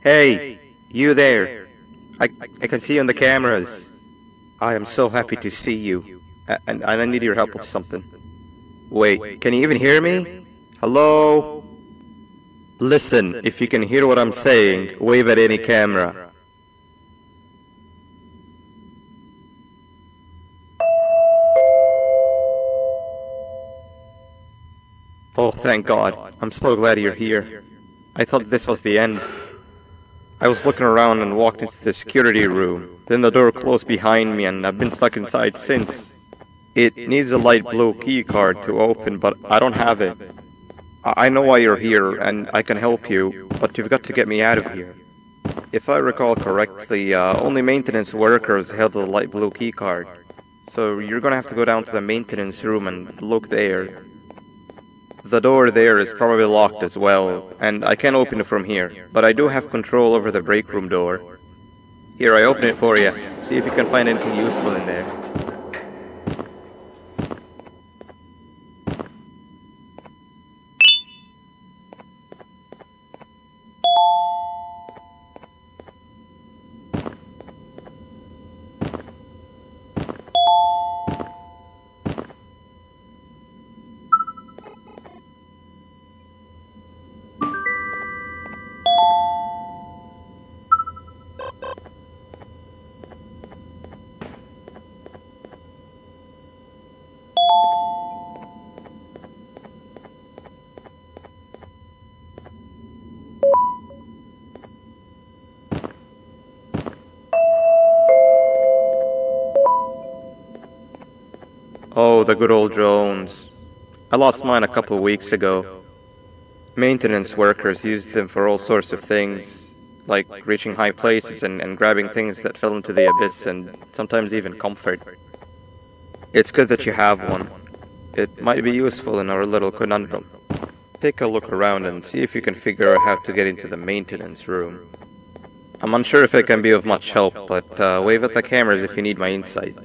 Hey, you there. I can see you on the cameras. I am so happy to see you. And I need your help with something. Wait, can you even hear me? Hello? Listen, if you can hear what I'm saying, wave at any camera. Oh, thank God. I'm so glad you're here. I thought this was the end. I was looking around and walked into the security room. Then the door closed behind me and I've been stuck inside since. It needs a light blue key card to open, but I don't have it. I know why you're here and I can help you, but you've got to get me out of here. If I recall correctly, only maintenance workers held the light blue key card. So you're gonna have to go down to the maintenance room and look there. The door there is probably locked as well, and I can't open it from here, but I do have control over the break room door. Here, I open it for you. See if you can find anything useful in there. Oh, the good old drones. I lost mine a couple of weeks ago. Maintenance workers used them for all sorts of things, like reaching high places and grabbing things that fell into the abyss and sometimes even comfort. It's good that you have one. It might be useful in our little conundrum. Take a look around and see if you can figure out how to get into the maintenance room. I'm unsure if it can be of much help, but wave at the cameras if you need my insight.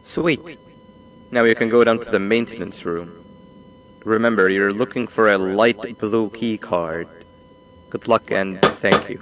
Sweet. Now you can go down to the maintenance room. Remember, you're looking for a light blue key card. Good luck and thank you.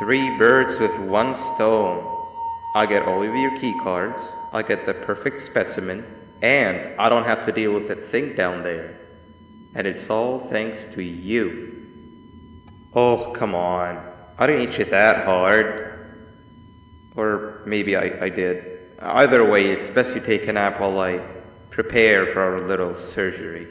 Three birds with one stone. I'll get all of your key cards, I'll get the perfect specimen, and I don't have to deal with that thing down there. And it's all thanks to you. Oh, come on. I didn't hit you that hard. Or maybe I did. Either way, it's best you take a nap while I prepare for our little surgery.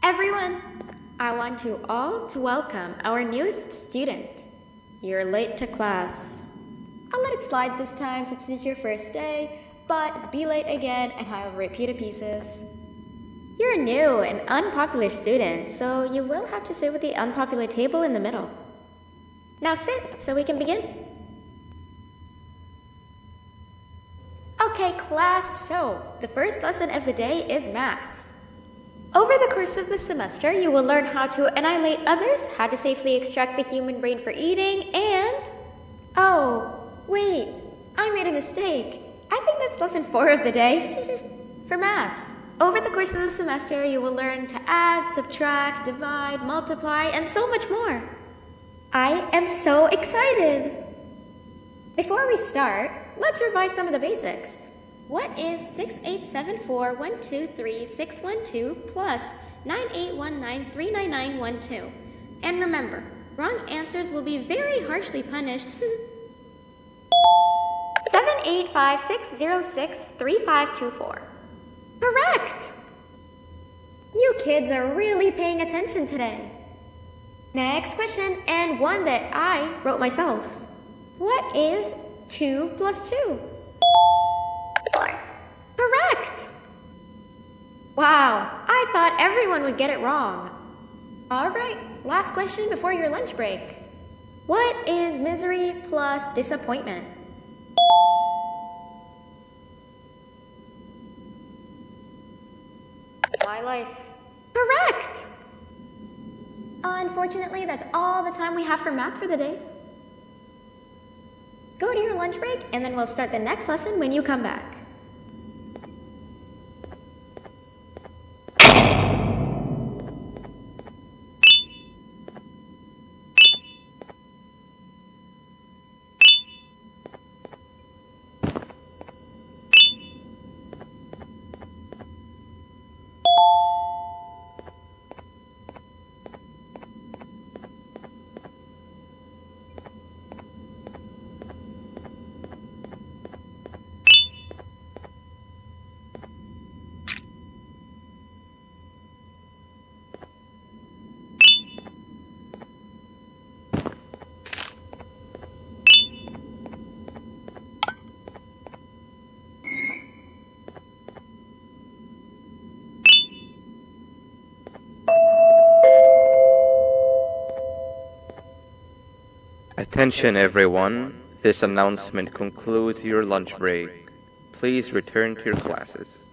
Everyone, I want you all to welcome our newest student. You're late to class. I'll let it slide this time since it's your first day, but be late again and I'll rip you to pieces. You're a new and unpopular student, so you will have to sit with the unpopular table in the middle. Now sit so we can begin. Okay, class, so the first lesson of the day is math. Over the course of the semester, you will learn how to annihilate others, how to safely extract the human brain for eating, and... Oh, wait, I made a mistake. I think that's lesson 4 of the day. For math. Over the course of the semester, you will learn to add, subtract, divide, multiply, and so much more. I am so excited! Before we start, let's revise some of the basics. What is 6874123612 plus 9819399912? And remember, wrong answers will be very harshly punished. 7856063524. Correct! You kids are really paying attention today. Next question, and one that I wrote myself. What is 2 plus 2? 4. Correct! Wow, I thought everyone would get it wrong. Alright, last question before your lunch break. What is misery plus disappointment? My life. Correct! Unfortunately, that's all the time we have for math for the day. Go to your lunch break, and then we'll start the next lesson when you come back. Attention everyone, this announcement concludes your lunch break. Please return to your classes.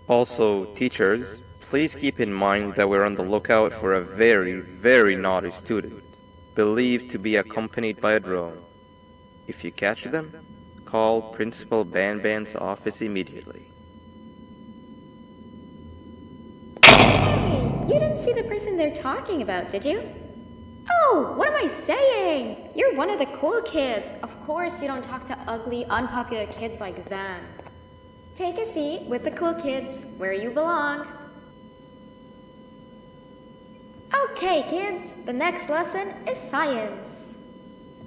Also, teachers, please keep in mind that we're on the lookout for a very, very naughty student, believed to be accompanied by a drone. If you catch them, call Principal Banban's office immediately. Hey, you didn't see the person they're talking about, did you? Oh, what am I saying? You're one of the cool kids. Of course you don't talk to ugly, unpopular kids like them. Take a seat with the cool kids, where you belong. Okay, kids, the next lesson is science.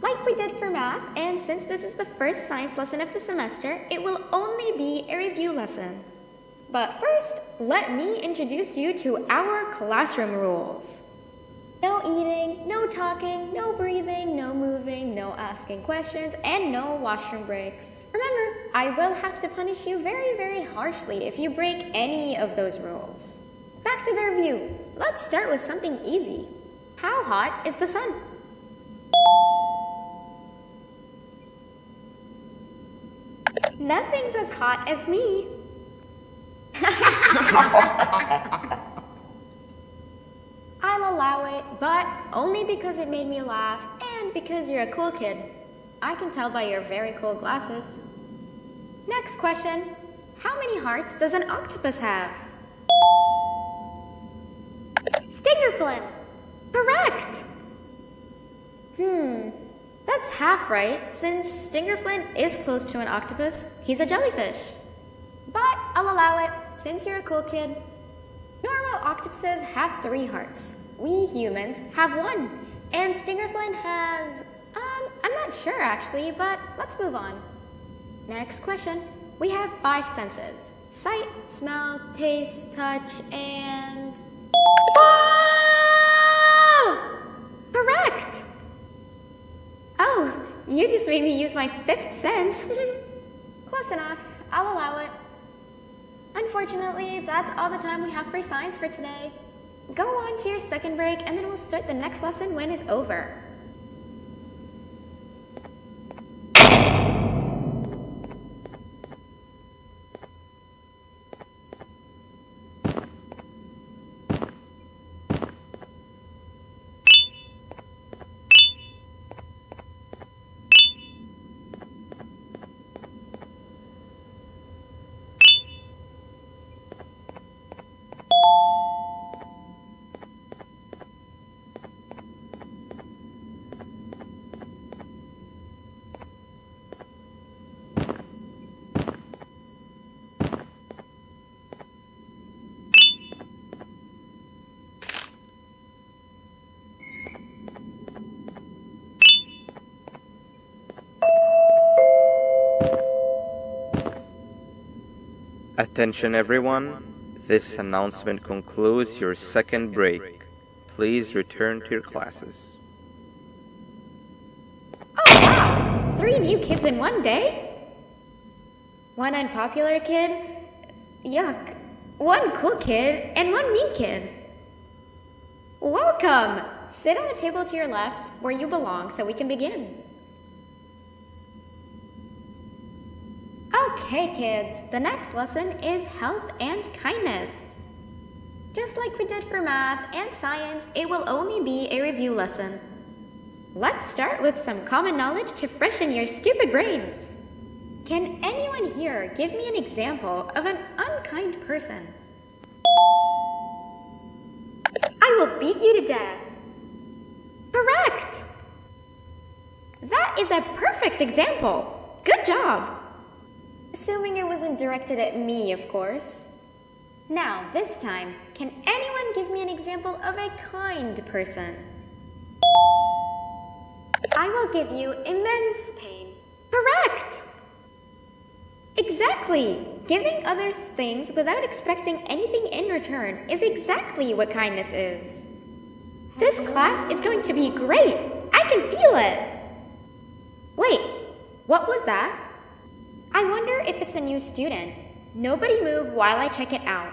Like we did for math, and since this is the first science lesson of the semester, it will only be a review lesson. But first, let me introduce you to our classroom rules. No eating, no talking, no breathing, no moving, no asking questions, and no washroom breaks. Remember, I will have to punish you very, very harshly if you break any of those rules. Back to the review. Let's start with something easy. How hot is the sun? Nothing's as hot as me. I'll allow it, but only because it made me laugh and because you're a cool kid. I can tell by your very cool glasses. Next question. How many hearts does an octopus have? Stingerflin. Correct! That's half right, since Stingerflin is close to an octopus. He's a jellyfish. But I'll allow it, since you're a cool kid. Normal octopuses have 3 hearts. We humans have 1. And Stingerflin has... I'm not sure actually, but let's move on. Next question. We have 5 senses. Sight, smell, taste, touch, and... Correct! Oh, you just made me use my fifth sense. Close enough. I'll allow it. Unfortunately, that's all the time we have for science for today. Go on to your second break, and then we'll start the next lesson when it's over. Attention everyone, this announcement concludes your second break. Please return to your classes. Oh wow! 3 new kids in one day? 1 unpopular kid? Yuck. 1 cool kid and 1 mean kid. Welcome! Sit on the table to your left where you belong so we can begin. Okay, kids, the next lesson is health and kindness. Just like we did for math and science, it will only be a review lesson. Let's start with some common knowledge to freshen your stupid brains. Can anyone here give me an example of an unkind person? I will beat you to death. Correct! That is a perfect example. Good job. Assuming it wasn't directed at me, of course. Now, this time, can anyone give me an example of a kind person? I will give you immense pain. Correct! Exactly! Giving others things without expecting anything in return is exactly what kindness is. This class is going to be great! I can feel it! Wait, what was that? I wonder if it's a new student. Nobody move while I check it out.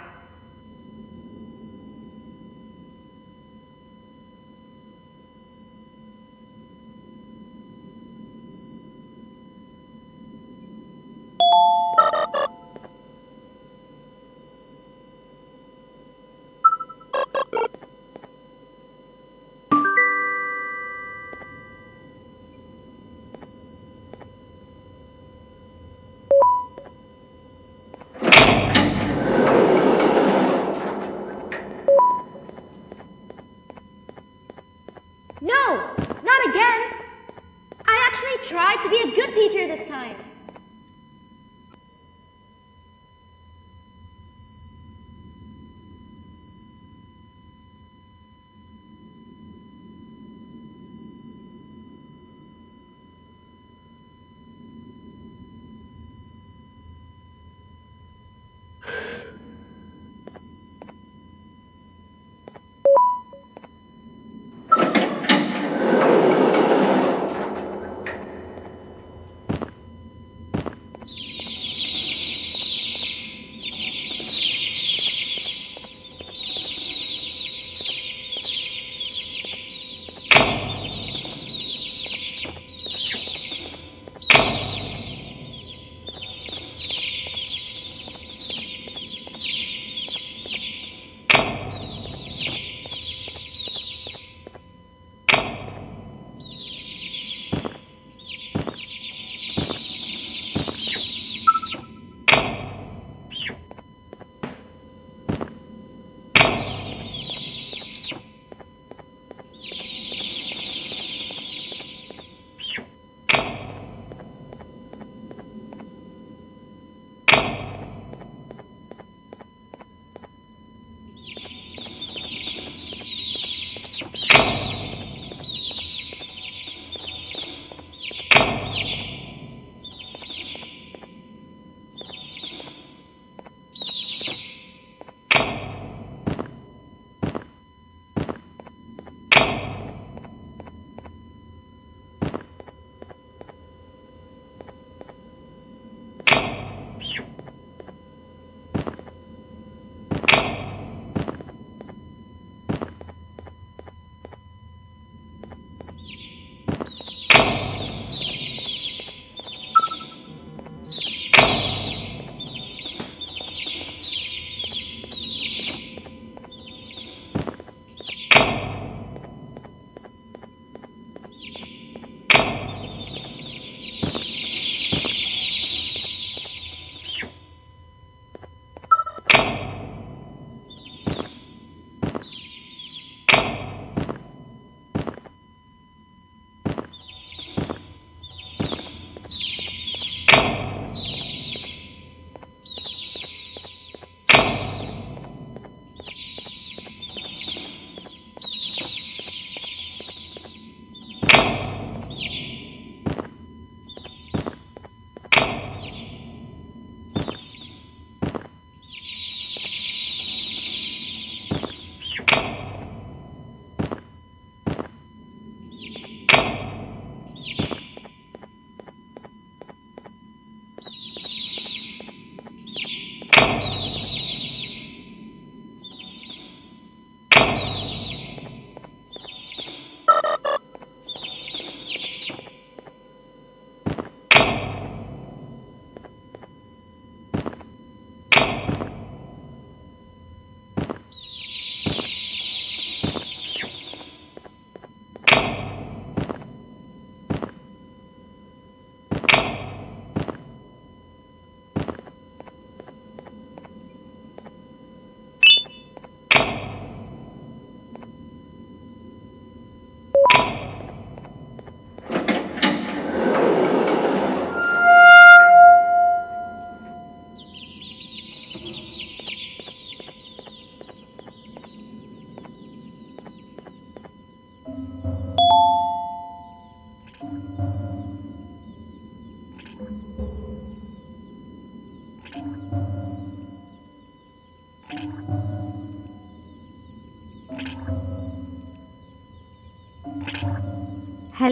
Where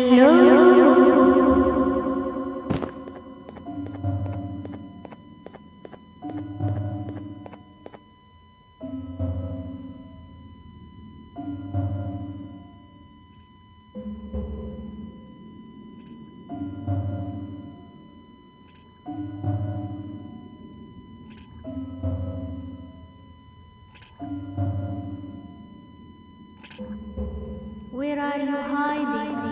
are you hiding?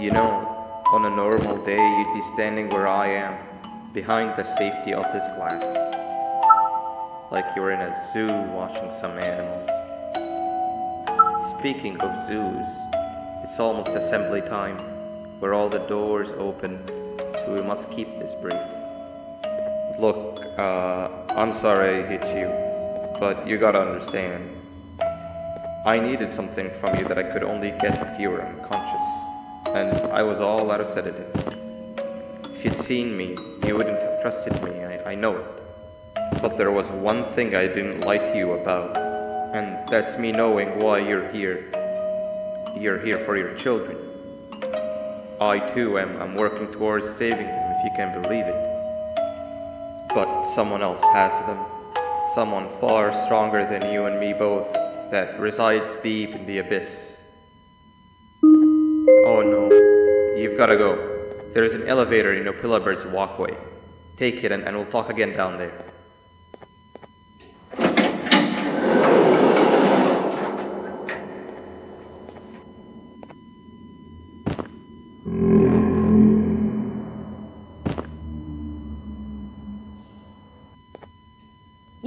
You know, on a normal day you'd be standing where I am, behind the safety of this glass. Like you're in a zoo watching some animals. Speaking of zoos, it's almost assembly time, where all the doors open, so we must keep this brief. Look, I'm sorry I hit you, but you gotta understand. I needed something from you that I could only get if you were unconscious, and I was all out of sedatives. If you'd seen me, you wouldn't have trusted me, I know it. But there was one thing I didn't lie to you about, and that's me knowing why you're here. You're here for your children. I too am working towards saving them, if you can believe it. But someone else has them. Someone far stronger than you and me both, that resides deep in the abyss. Oh no, you've gotta go. There's an elevator in Opillabird's walkway. Take it and we'll talk again down there.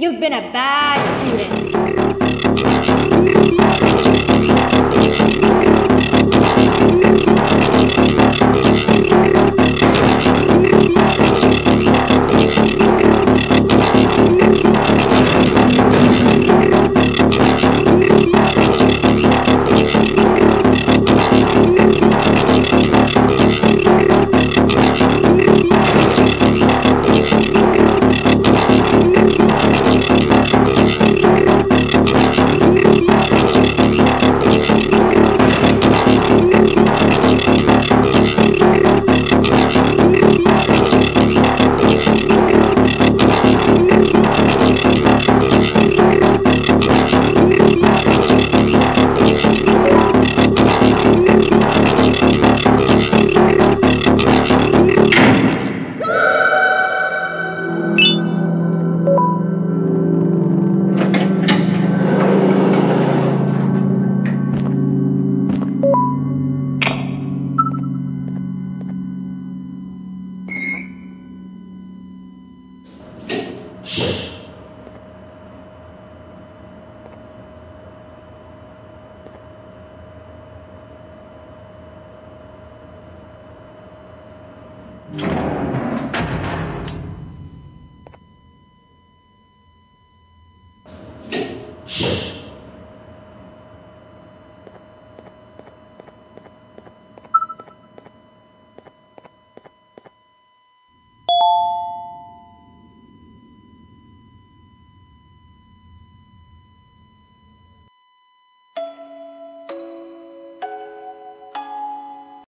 You've been a bad student.